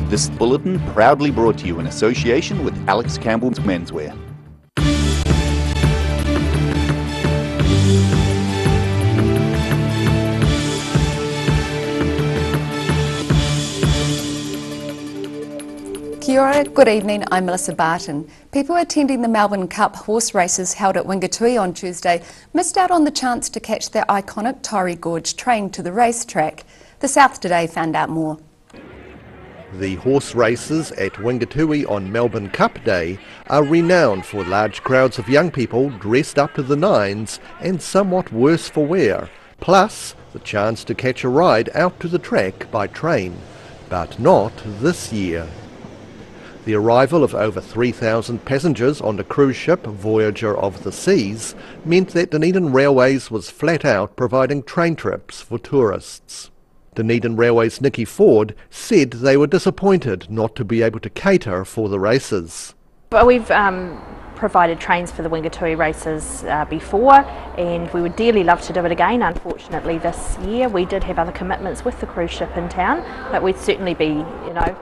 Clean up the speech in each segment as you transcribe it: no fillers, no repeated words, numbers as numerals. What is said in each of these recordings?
This bulletin proudly brought to you in association with Alex Campbell's Menswear. Kia ora, good evening, I'm Melissa Barton. People attending the Melbourne Cup horse races held at Wingatui on Tuesday missed out on the chance to catch their iconic Tauri Gorge train to the racetrack. The South Today found out more. The horse races at Wingatui on Melbourne Cup Day are renowned for large crowds of young people dressed up to the nines and somewhat worse for wear, plus the chance to catch a ride out to the track by train. But not this year. The arrival of over 3,000 passengers on the cruise ship Voyager of the Seas meant that Dunedin Railways was flat out providing train trips for tourists. Dunedin Railways' Nicky Ford said they were disappointed not to be able to cater for the races. But we've provided trains for the Wingatui races before, and we would dearly love to do it again. Unfortunately this year we did have other commitments with the cruise ship in town, but we'd certainly be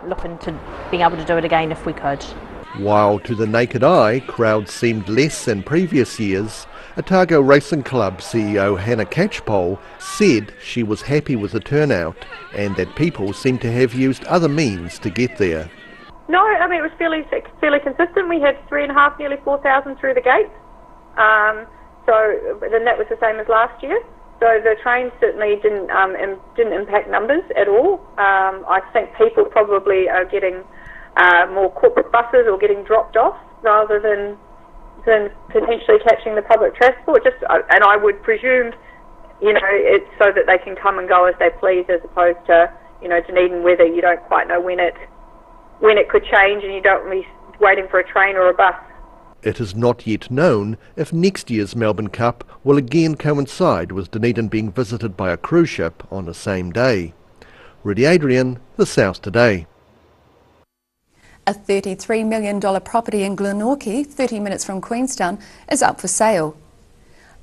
looking to being able to do it again if we could. While to the naked eye crowds seemed less than previous years, Otago Racing Club CEO Hannah Catchpole said she was happy with the turnout and that people seemed to have used other means to get there. No, I mean it was fairly consistent. We had 3,500, nearly 4,000 through the gates. So then that was the same as last year. So the train certainly didn't impact numbers at all. I think people probably are getting more corporate buses or getting dropped off rather than potentially catching the public transport. And I would presume, it's so that they can come and go as they please, as opposed to Dunedin weather. You don't quite know when it could change, and you don't be waiting for a train or a bus. It is not yet known if next year's Melbourne Cup will again coincide with Dunedin being visited by a cruise ship on the same day. Rudy Adrian, The South Today. A $33 million property in Glenorchy, 30 minutes from Queenstown, is up for sale.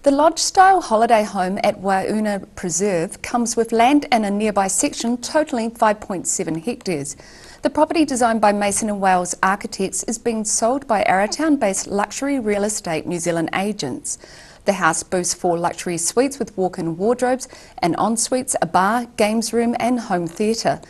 The lodge-style holiday home at Wauna Preserve comes with land in a nearby section totalling 5.7 hectares. The property, designed by Mason & Wales Architects, is being sold by Arrowtown-based luxury real estate New Zealand agents. The house boasts 4 luxury suites with walk-in wardrobes and en-suites, a bar, games room and home theatre.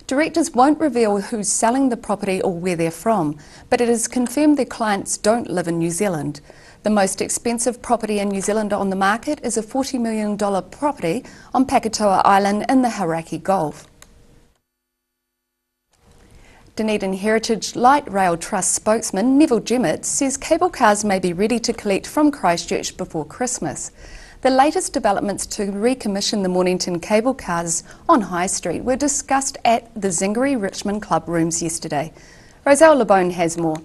Directors won't reveal who's selling the property or where they're from, but it is confirmed their clients don't live in New Zealand. The most expensive property in New Zealand on the market is a $40 million property on Pakatoa Island in the Hauraki Gulf. Dunedin Heritage Light Rail Trust spokesman Neville Jemmett says cable cars may be ready to collect from Christchurch before Christmas. The latest developments to recommission the Mornington cable cars on High Street were discussed at the Zingari Richmond Club rooms yesterday. Roselle Lebone has more.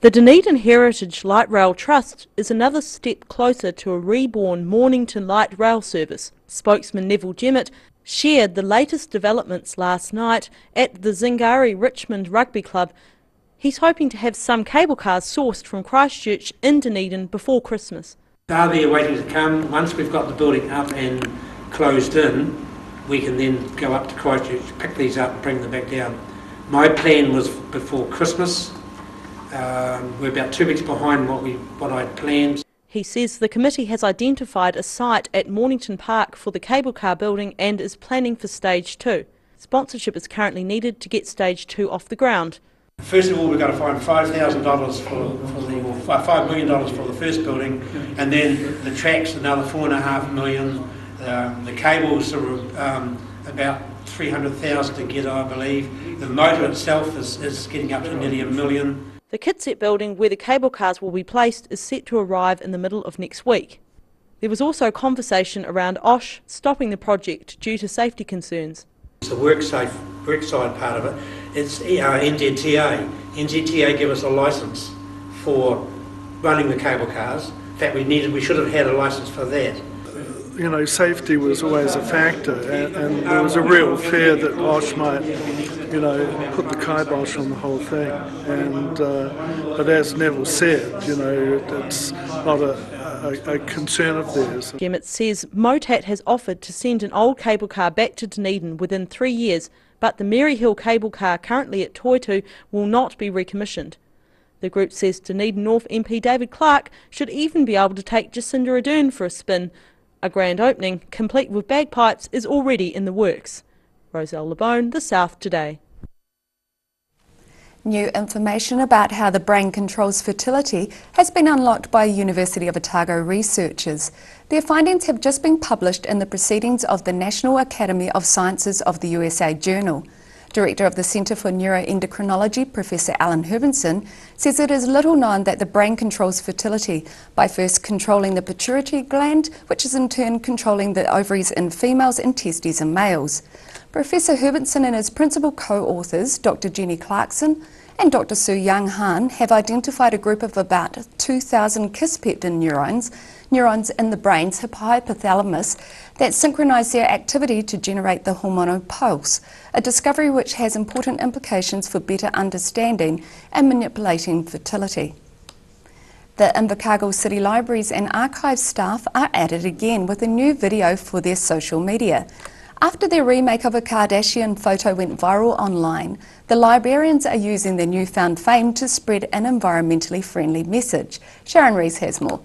The Dunedin Heritage Light Rail Trust is another step closer to a reborn Mornington light rail service. Spokesman Neville Jemmett shared the latest developments last night at the Zingari Richmond Rugby Club. He's hoping to have some cable cars sourced from Christchurch in Dunedin before Christmas. Are there waiting to come? Once we've got the building up and closed in, we can then go up to Christchurch, pick these up and bring them back down. My plan was before Christmas. We're about 2 weeks behind what I'd planned. He says the committee has identified a site at Mornington Park for the cable car building and is planning for stage 2. Sponsorship is currently needed to get stage 2 off the ground. First of all, we've got to find $5,000 $5 million for the first building, and then the tracks another $4.5 million. The cables are about $300,000 to get, I believe. The motor itself is getting up to nearly $1 million. The kitset building where the cable cars will be placed is set to arrive in the middle of next week. There was also conversation around OSH stopping the project due to safety concerns. It's the work side part of it. It's NZTA. NZTA give us a licence for running the cable cars. In fact, we should have had a licence for that. Safety was always a factor, and there was a real fear that OSH might, put the kibosh on the whole thing. But as Neville said, it's not a concern of theirs. Gemmitt says Motat has offered to send an old cable car back to Dunedin within 3 years, but the Maryhill cable car currently at Toitu will not be recommissioned. The group says Dunedin North MP David Clark should even be able to take Jacinda Ardern for a spin. A grand opening, complete with bagpipes, is already in the works. Roselle Lebone, The South Today. New information about how the brain controls fertility has been unlocked by University of Otago researchers. Their findings have just been published in the Proceedings of the National Academy of Sciences of the USA Journal. Director of the Centre for Neuroendocrinology, Professor Alan Herbenson, says it is little known that the brain controls fertility by first controlling the pituitary gland, which is in turn controlling the ovaries in females and testes in males. Professor Herbenson and his principal co-authors, Dr. Jenny Clarkson and Dr. Sue Young-Han, have identified a group of about 2,000 kisspeptin neurons in the brain's hypothalamus that synchronise their activity to generate the hormonal pulse, a discovery which has important implications for better understanding and manipulating fertility. The Invercargill City Libraries and Archives staff are at it again with a new video for their social media. After their remake of a Kardashian photo went viral online, the librarians are using their newfound fame to spread an environmentally friendly message. Sharon Rees has more.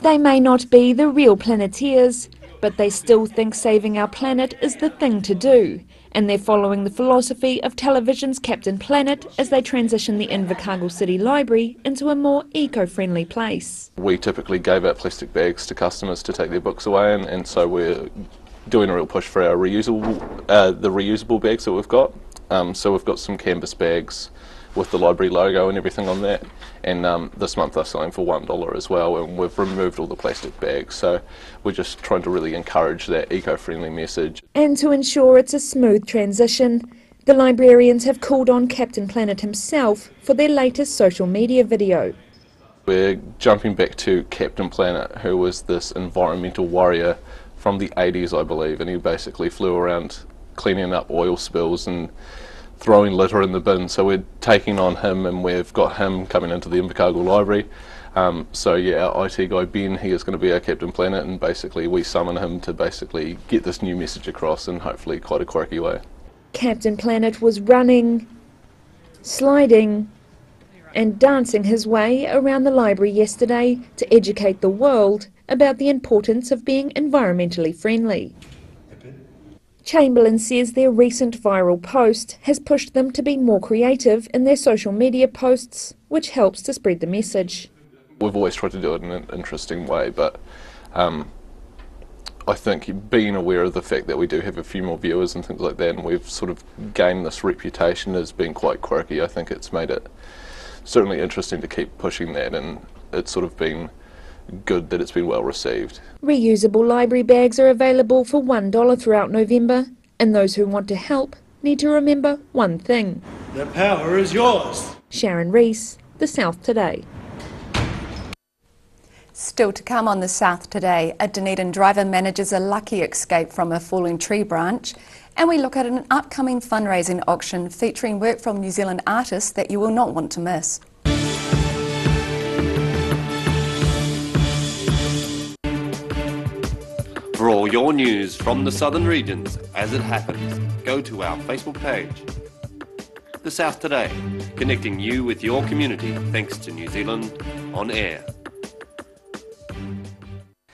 They may not be the real planeteers, but they still think saving our planet is the thing to do, and they're following the philosophy of television's Captain Planet as they transition the Invercargill City Library into a more eco-friendly place. We typically gave out plastic bags to customers to take their books away, and so we're doing a real push for our reusable bags that we've got. So we've got some canvas bags with the library logo and everything on that, and this month they're selling for $1 as well, and we've removed all the plastic bags, so we're just trying to really encourage that eco-friendly message. And to ensure it's a smooth transition, the librarians have called on Captain Planet himself for their latest social media video. We're jumping back to Captain Planet, who was this environmental warrior from the 80s, I believe, and he basically flew around cleaning up oil spills and throwing litter in the bin. So we're taking on him, and we've got him coming into the Invercargill Library. So yeah, our IT guy Ben, he is going to be our Captain Planet, and basically we summon him to basically get this new message across in hopefully quite a quirky way. Captain Planet was running, sliding and dancing his way around the library yesterday to educate the world about the importance of being environmentally friendly. Chamberlain says their recent viral post has pushed them to be more creative in their social media posts, which helps to spread the message. We've always tried to do it in an interesting way, but I think being aware of the fact that we do have a few more viewers and things like that, and we've sort of gained this reputation as being quite quirky, I think it's made it certainly interesting to keep pushing that, and it's sort of been good that it's been well received. Reusable library bags are available for $1 throughout November, and those who want to help need to remember one thing. The power is yours. Sharon Rees, The South Today. Still to come on The South Today, a Dunedin driver manages a lucky escape from a falling tree branch, and we look at an upcoming fundraising auction featuring work from New Zealand artists that you will not want to miss. For all your news from the southern regions as it happens, go to our Facebook page. The South Today, connecting you with your community thanks to New Zealand On Air.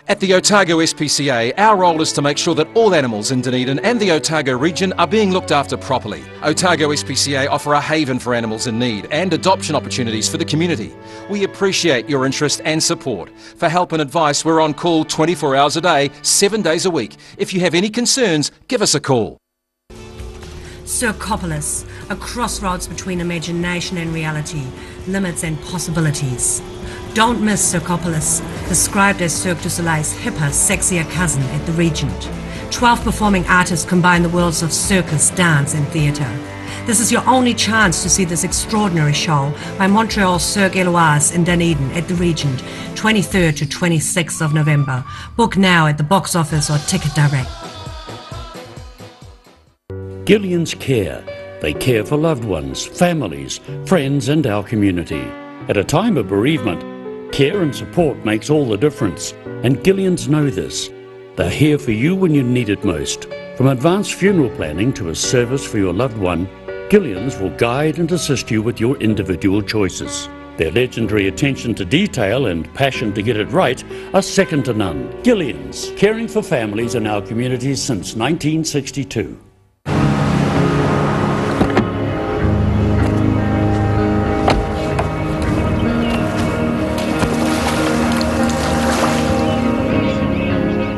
At the Otago SPCA, our role is to make sure that all animals in Dunedin and the Otago region are being looked after properly. Otago SPCA offer a haven for animals in need and adoption opportunities for the community. We appreciate your interest and support. For help and advice, we're on call 24 hours a day, 7 days a week. If you have any concerns, give us a call. Circopolis, a crossroads between imagination and reality, limits and possibilities. Don't miss Circopolis, described as Cirque du Soleil's hipper, sexier cousin at the Regent. 12 performing artists combine the worlds of circus, dance and theatre. This is your only chance to see this extraordinary show by Montreal Cirque Éloise in Dunedin at the Regent, 23rd to 26th of November. Book now at the box office or Ticket Direct. Gillian's Care. They care for loved ones, families, friends and our community. At a time of bereavement, care and support makes all the difference, and Gillians know this. They're here for you when you need it most. From advanced funeral planning to a service for your loved one, Gillians will guide and assist you with your individual choices. Their legendary attention to detail and passion to get it right are second to none. Gillians, caring for families in our communities since 1962.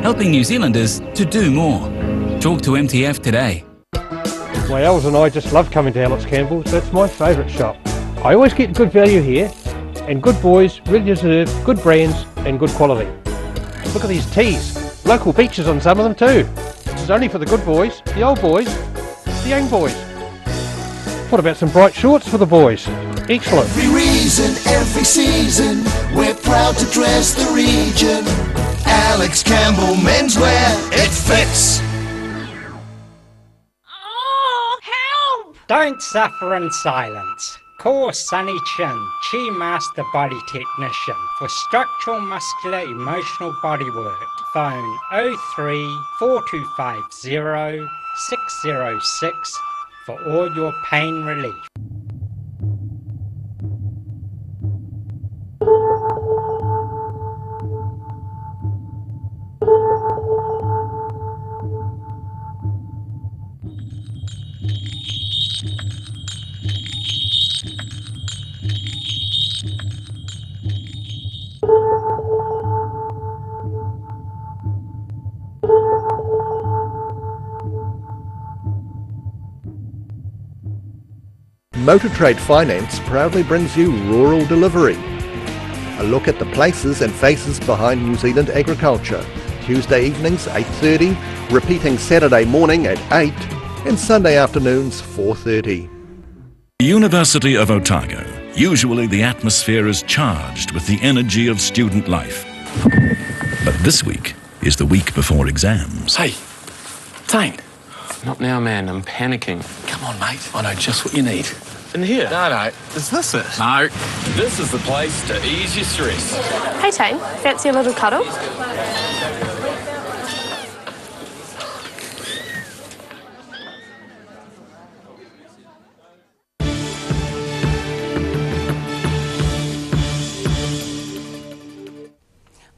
Helping New Zealanders to do more. Talk to MTF today. My Els and I just love coming to Alex Campbell's. That's my favourite shop. I always get good value here, and good boys really deserve good brands and good quality. Look at these tees. Local beaches on some of them too. This is only for the good boys, the old boys, the young boys. What about some bright shorts for the boys? Excellent. Every reason, every season, we're proud to dress the region. Alex Campbell Menswear, it fits. Oh, help! Don't suffer in silence. Call Sunny Chin, Chi Master Body Technician, for structural, muscular, emotional bodywork. Phone 03 4250 606 for all your pain relief. Motor Trade Finance proudly brings you Rural Delivery. A look at the places and faces behind New Zealand agriculture. Tuesday evenings 8:30, repeating Saturday morning at 8 and Sunday afternoons 4:30. University of Otago. Usually the atmosphere is charged with the energy of student life. But this week is the week before exams. Hey, Tane. Not now, man. I'm panicking. Come on, mate. I know just what you need. In here? No. Is this it? No. This is the place to ease your stress. Hey, Tane. Fancy a little cuddle?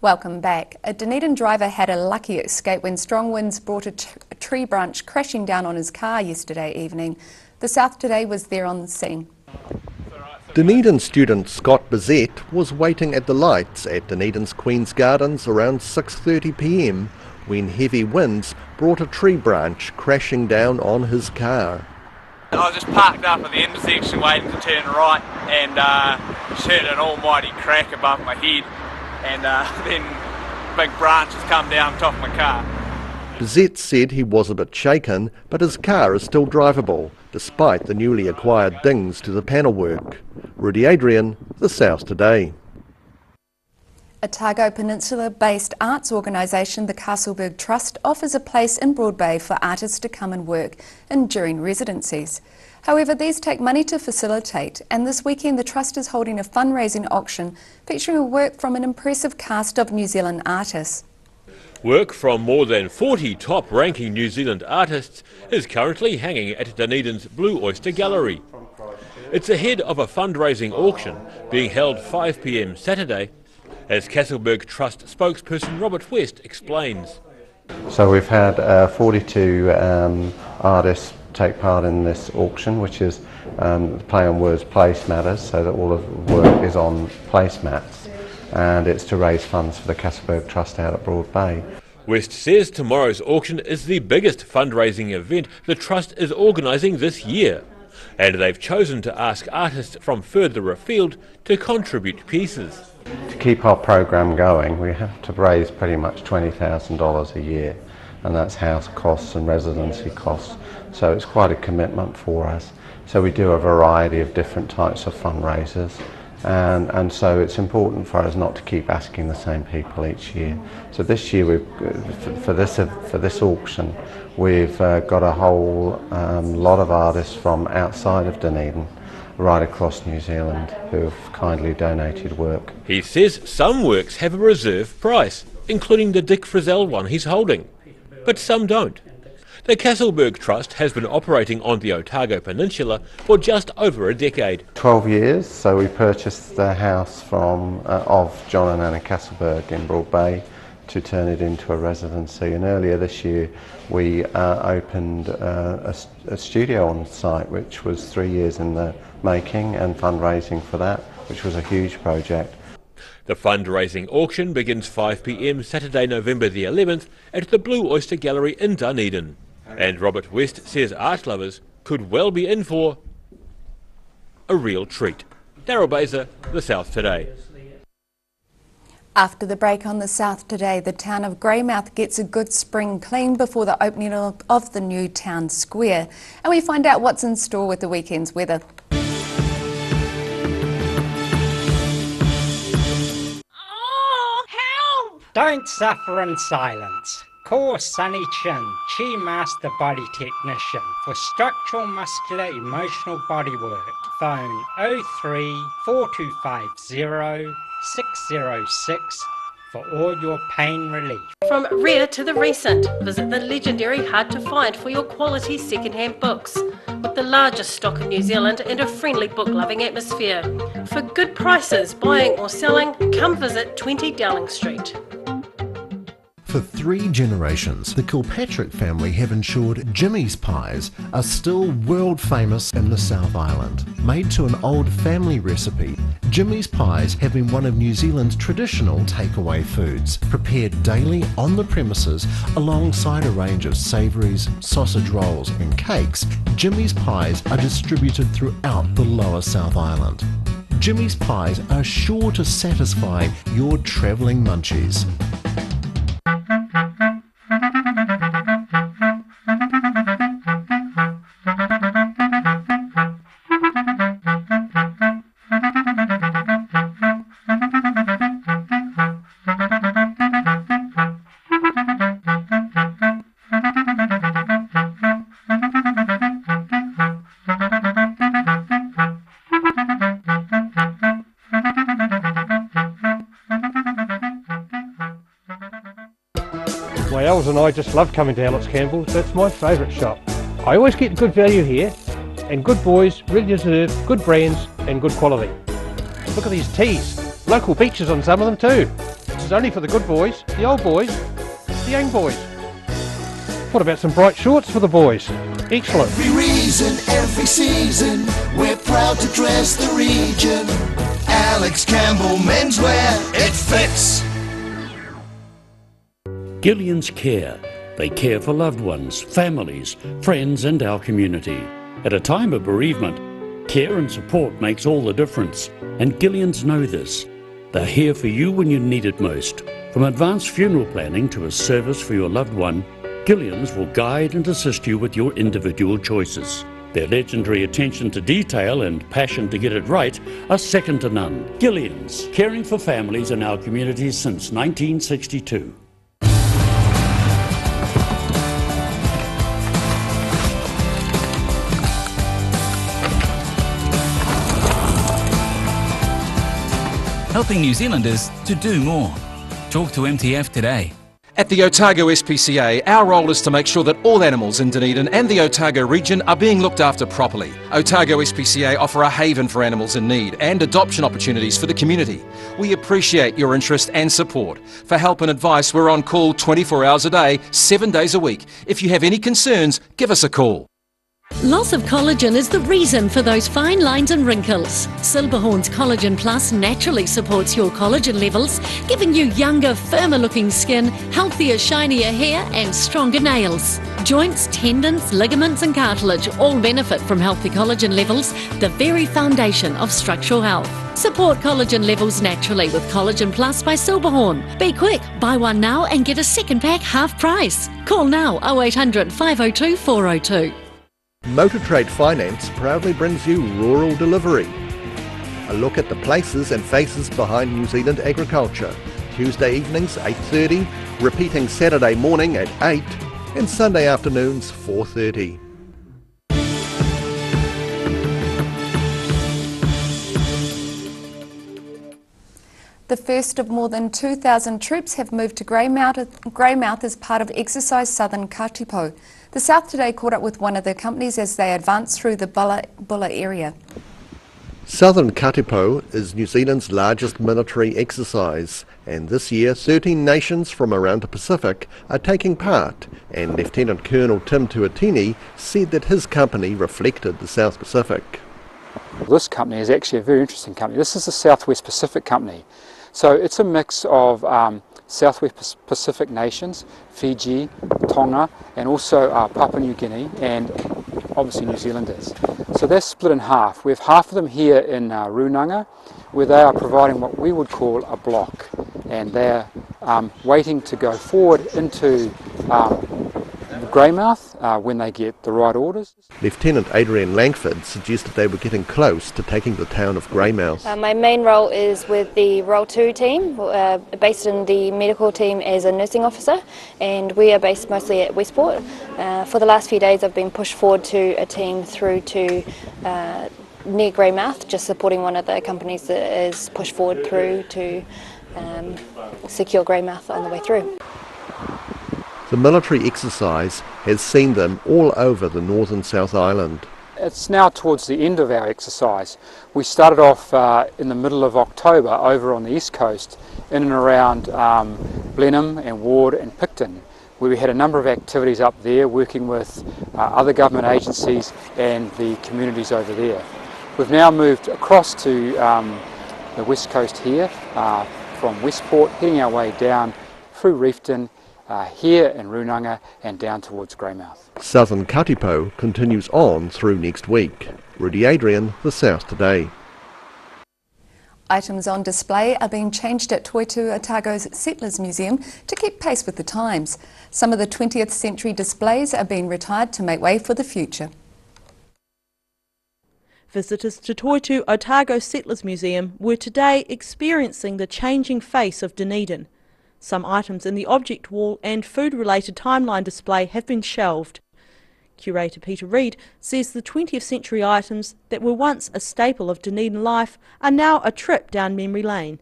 Welcome back. A Dunedin driver had a lucky escape when strong winds brought a tree branch crashing down on his car yesterday evening. The South Today was there on the scene. Dunedin student Scott Bizette was waiting at the lights at Dunedin's Queen's Gardens around 6:30 p.m. when heavy winds brought a tree branch crashing down on his car. I was just parked up at the intersection waiting to turn right and just heard an almighty crack above my head. And then big branches come down top of my car. Bizette said he was a bit shaken, but his car is still drivable, despite the newly acquired dings to the panel work. Rudy Adrian, The South Today. Otago Peninsula-based arts organisation, the Castleberg Trust, offers a place in Broad Bay for artists to come and work in during residencies. However, these take money to facilitate, and this weekend the Trust is holding a fundraising auction featuring work from an impressive cast of New Zealand artists. Work from more than 40 top-ranking New Zealand artists is currently hanging at Dunedin's Blue Oyster Gallery. It's ahead of a fundraising auction being held 5 p.m. Saturday, as Castleberg Trust spokesperson Robert West explains. So we've had 42 artists take part in this auction, which is play on words, place matters, so that all of the work is on placemats, and it's to raise funds for the Castleberg Trust out at Broad Bay. West says tomorrow's auction is the biggest fundraising event the Trust is organising this year, and they've chosen to ask artists from further afield to contribute pieces. To keep our program going, we have to raise pretty much $20,000 a year, and that's house costs and residency costs. So it's quite a commitment for us. So we do a variety of different types of fundraisers, and so it's important for us not to keep asking the same people each year. So this year, for this auction, we've got a whole lot of artists from outside of Dunedin, right across New Zealand who have kindly donated work. He says some works have a reserve price, including the Dick Frizzell one he's holding, but some don't. The Castleberg Trust has been operating on the Otago Peninsula for just over a decade. 12 years, so we purchased the house of John and Anna Castleberg in Broad Bay to turn it into a residency, and earlier this year we opened a studio on site, which was 3 years in the making, and fundraising for that, which was a huge project. The fundraising auction begins 5 p.m. Saturday, November the 11th at the Blue Oyster Gallery in Dunedin. And Robert West says art lovers could well be in for a real treat. Daryl Baser, The South Today. After the break on The South Today, the town of Greymouth gets a good spring clean before the opening of the new town square. And we find out what's in store with the weekend's weather. Don't suffer in silence. Call Sunny Chin, Chi Master Body Technician, for structural, muscular, emotional bodywork. Phone 03 4250 606 for all your pain relief. From rare to the recent, visit the legendary Hard to Find for your quality second-hand books. With the largest stock in New Zealand and a friendly book-loving atmosphere. For good prices, buying or selling, come visit 20 Dowling Street. For 3 generations, the Kilpatrick family have ensured Jimmy's pies are still world famous in the South Island. Made to an old family recipe, Jimmy's pies have been one of New Zealand's traditional takeaway foods, prepared daily on the premises alongside a range of savouries, sausage rolls and cakes. Jimmy's pies are distributed throughout the lower South Island. Jimmy's pies are sure to satisfy your travelling munchies. My elves and I just love coming to CAMPBELL'S. That's my favourite shop. I always get good value here, and good boys really deserve good brands and good quality. Look at these tees. Local beaches on some of them too. This is only for the good boys, the old boys, the young boys. What about some bright shorts for the boys? Excellent. Every reason, every season, we're proud to dress the region. Alex Campbell Menswear, it fits. Gillian's Care. They care for loved ones, families, friends and our community. At a time of bereavement, care and support makes all the difference. And Gillian's know this. They're here for you when you need it most. From advanced funeral planning to a service for your loved one, Gillian's will guide and assist you with your individual choices. Their legendary attention to detail and passion to get it right are second to none. Gillian's, caring for families in our community since 1962. Helping New Zealanders to do more. Talk to MTF today. At the Otago SPCA, our role is to make sure that all animals in Dunedin and the Otago region are being looked after properly. Otago SPCA offer a haven for animals in need and adoption opportunities for the community. We appreciate your interest and support. For help and advice, we're on call 24 hours a day, 7 days a week. If you have any concerns, give us a call. Loss of collagen is the reason for those fine lines and wrinkles. Silberhorn's Collagen Plus naturally supports your collagen levels, giving you younger, firmer looking skin, healthier, shinier hair and stronger nails. Joints, tendons, ligaments and cartilage all benefit from healthy collagen levels, the very foundation of structural health. Support collagen levels naturally with Collagen Plus by Silberhorn. Be quick, buy one now and get a second pack half price. Call now 0800 502 402. Motor Trade Finance proudly brings you Rural Delivery. A look at the places and faces behind New Zealand agriculture. Tuesday evenings 8:30, repeating Saturday morning at 8 and Sunday afternoons 4:30. The first of more than 2,000 troops have moved to Greymouth as part of Exercise Southern Katipo. The South Today caught up with one of the companies as they advanced through the Bulla area. Southern Katipo is New Zealand's largest military exercise, and this year 13 nations from around the Pacific are taking part, and Lieutenant Colonel Tim Tuatini said that his company reflected the South Pacific. This company is actually a very interesting company. This is the Southwest Pacific Company. So it's a mix of Southwest Pacific nations, Fiji, Tonga, and also Papua New Guinea, and obviously New Zealanders. So they're split in half. We have half of them here in Runanga, where they are providing what we would call a block, and they're waiting to go forward into Greymouth when they get the right orders. Lieutenant Adrian Langford suggested they were getting close to taking the town of Greymouth. My main role is with the Role 2 team, based in the medical team as a nursing officer, and we are based mostly at Westport. For the last few days I've been pushed forward to a team through to near Greymouth, just supporting one of the companies that is pushed forward through to secure Greymouth on the way through. The military exercise has seen them all over the northern South Island. It's now towards the end of our exercise. We started off in the middle of October over on the east coast, in and around Blenheim and Ward and Picton, where we had a number of activities up there working with other government agencies and the communities over there. We've now moved across to the west coast here from Westport, heading our way down through Reefton, here in Runanga and down towards Greymouth. Southern Katipo continues on through next week. Rudy Adrian, The South Today. Items on display are being changed at Toitu Otago's Settlers Museum to keep pace with the times. Some of the 20th century displays are being retired to make way for the future. Visitors to Toitu Otago Settlers Museum were today experiencing the changing face of Dunedin. Some items in the object wall and food-related timeline display have been shelved. Curator Peter Reid says the 20th century items that were once a staple of Dunedin life are now a trip down memory lane.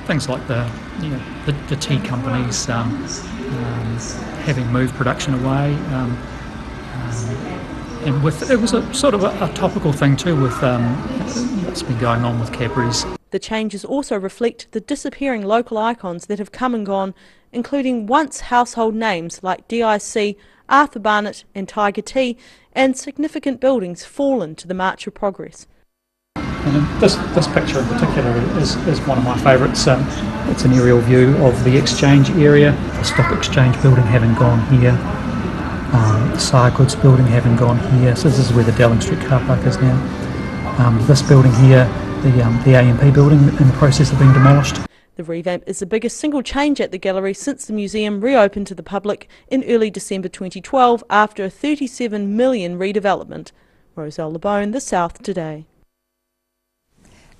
Things like the tea companies having moved production away, and with it was a sort of a topical thing too with what's been going on with Cadbury's. The changes also reflect the disappearing local icons that have come and gone, including once household names like DIC, Arthur Barnett and Tiger Tea, and significant buildings fallen to the March of Progress. And this picture in particular is one of my favourites. It's an aerial view of the exchange area, the stock exchange building having gone here, the Sire Goods building having gone here, so this is where the Dowling Street car park is now. This building here, the AMP building, in the process of being demolished. The revamp is the biggest single change at the gallery since the museum reopened to the public in early December 2012 after a $37 million redevelopment. Roselle LeBone, The South Today.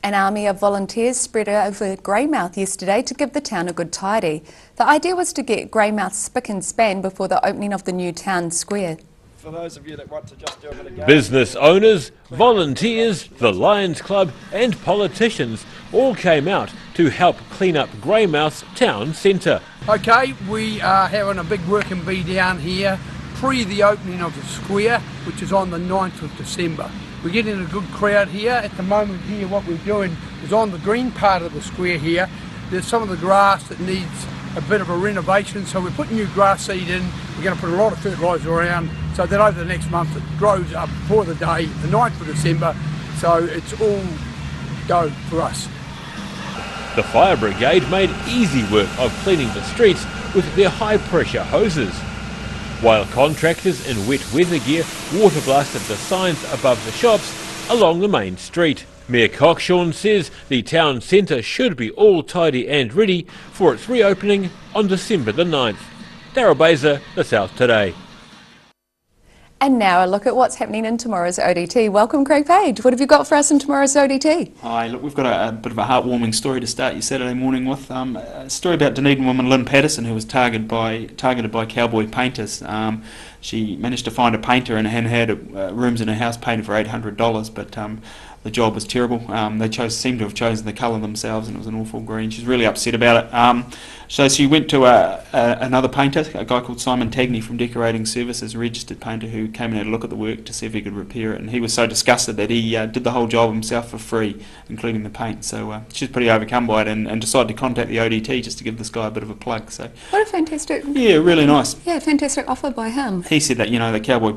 An army of volunteers spread over Greymouth yesterday to give the town a good tidy. The idea was to get Greymouth spick and span before the opening of the new town square. For those of you that want to just do a bit of Business owners, volunteers, the Lions Club and politicians all came out to help clean up Greymouth's town centre. Okay, we are having a big working bee down here pre the opening of the square, which is on the 9th of December. We're getting a good crowd here. At the moment here what we're doing is on the green part of the square here, there's some of the grass that needs a bit of a renovation, so we're putting new grass seed in. We're going to put a lot of fertiliser around so that over the next month it grows up for the day, the 9th of December, so it's all go for us. The fire brigade made easy work of cleaning the streets with their high pressure hoses, while contractors in wet weather gear water blasted the signs above the shops along the main street. Mayor Cockshawn says the town centre should be all tidy and ready for its reopening on December the 9th. Daryl Baser, The South Today. And now a look at what's happening in tomorrow's ODT. Welcome, Craig Page. What have you got for us in tomorrow's ODT? Hi, look, we've got a bit of a heartwarming story to start your Saturday morning with. A story about Dunedin woman Lynn Patterson, who was targeted by cowboy painters. She managed to find a painter and had rooms in her house painted for $800, but the job was terrible. They seemed to have chosen the colour themselves, and it was an awful green. She's really upset about it. So she went to another painter, a guy called Simon Tagney from Decorating Services, a registered painter, who came and had a look at the work to see if he could repair it, and he was so disgusted that he did the whole job himself for free, including the paint. So she's pretty overcome by it, and decided to contact the ODT just to give this guy a bit of a plug. So what a fantastic... Yeah, really nice. Yeah, fantastic offer by him. He said that, you know, the cowboy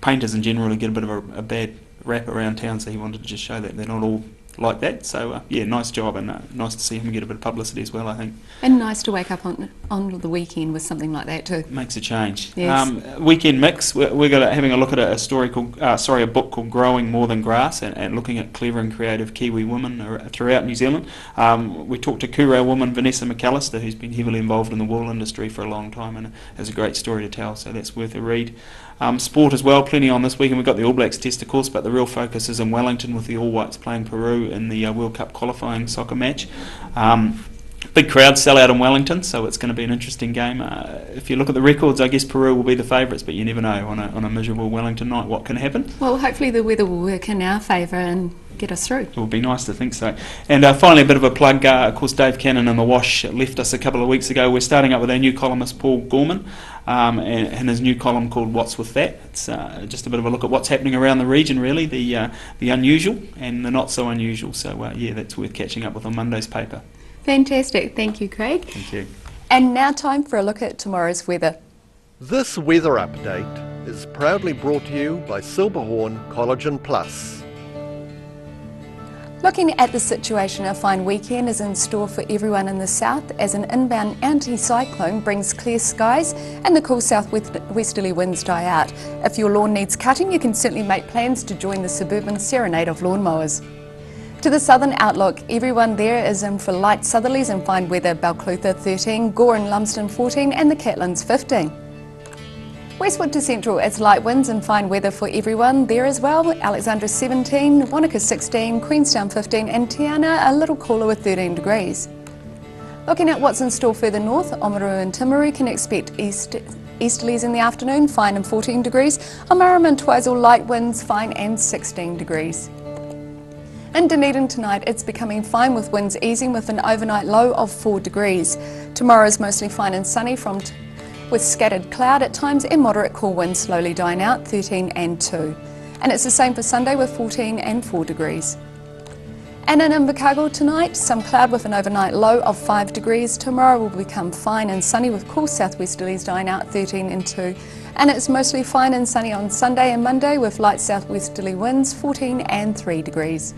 painters in general get a bit of a bad rap around town, so he wanted to just show that they're not all like that. So yeah, nice job, and nice to see him get a bit of publicity as well, I think. And nice to wake up on the weekend with something like that too. Makes a change. Yes. Weekend mix. We're having a look at a story called, a book called "Growing More Than Grass," and looking at clever and creative Kiwi women throughout New Zealand. We talked to Kura woman Vanessa McAllister, who's been heavily involved in the wool industry for a long time and has a great story to tell. So that's worth a read. Sport as well, plenty on this weekend. We've got the All Blacks test, of course, but the real focus is in Wellington with the All Whites playing Peru in the World Cup qualifying soccer match. Big crowd sell out in Wellington, so it's going to be an interesting game. If you look at the records, I guess Peru will be the favourites, but you never know on a miserable Wellington night what can happen. Well, hopefully the weather will work in our favour and get us through. It would be nice to think so. And finally, a bit of a plug. Of course, Dave Cannon and the Wash left us a couple of weeks ago. We're starting up with our new columnist, Paul Gorman, and his new column called What's With That. It's just a bit of a look at what's happening around the region, really, the unusual and the not so unusual. So yeah, that's worth catching up with on Monday's paper. Fantastic. Thank you, Craig. Thank you. And now time for a look at tomorrow's weather. This weather update is proudly brought to you by Silverhorn Collagen Plus. Looking at the situation, a fine weekend is in store for everyone in the south as an inbound anticyclone brings clear skies and the cool southwesterly winds die out. If your lawn needs cutting, you can certainly make plans to join the suburban serenade of lawnmowers. To the southern outlook, everyone there is in for light southerlies and fine weather. Balclutha 13, Gore and Lumsden 14 and the Catlins 15. Westward to central, it's light winds and fine weather for everyone there as well. Alexandra 17, Wanaka 16, Queenstown 15 and Tiana a little cooler with 13 degrees. Looking at what's in store further north, Oamaru and Timaru can expect easterlies in the afternoon, fine and 14 degrees. Oamaru and Twizel light winds, fine and 16 degrees. In Dunedin tonight, it's becoming fine with winds easing with an overnight low of 4 degrees. Tomorrow is mostly fine and sunny with scattered cloud at times and moderate cool winds slowly dying out, 13 and 2. And it's the same for Sunday with 14 and 4 degrees. And in Invercargill tonight, some cloud with an overnight low of 5 degrees. Tomorrow will become fine and sunny with cool southwesterlies dying out, 13 and 2. And it's mostly fine and sunny on Sunday and Monday with light southwesterly winds, 14 and 3 degrees.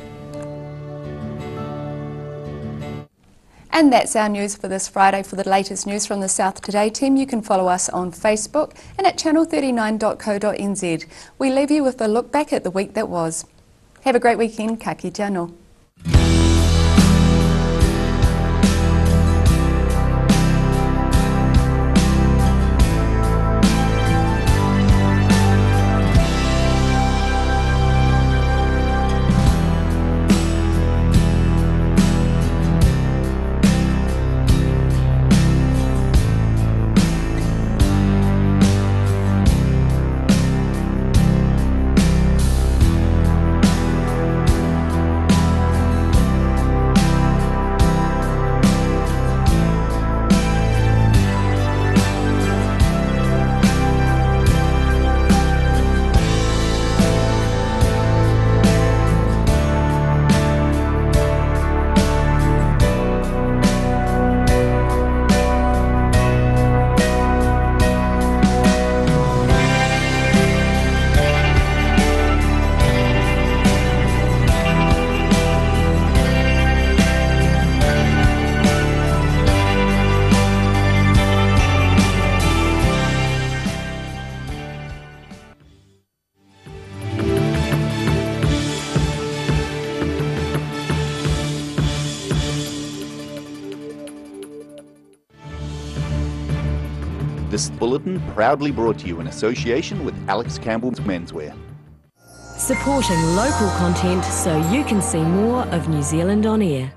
And that's our news for this Friday. For the latest news from the South Today team, you can follow us on Facebook and at channel39.co.nz. We leave you with a look back at the week that was. Have a great weekend. Ka kite anō. This bulletin proudly brought to you in association with Alex Campbell's Menswear. Supporting local content so you can see more of New Zealand on air.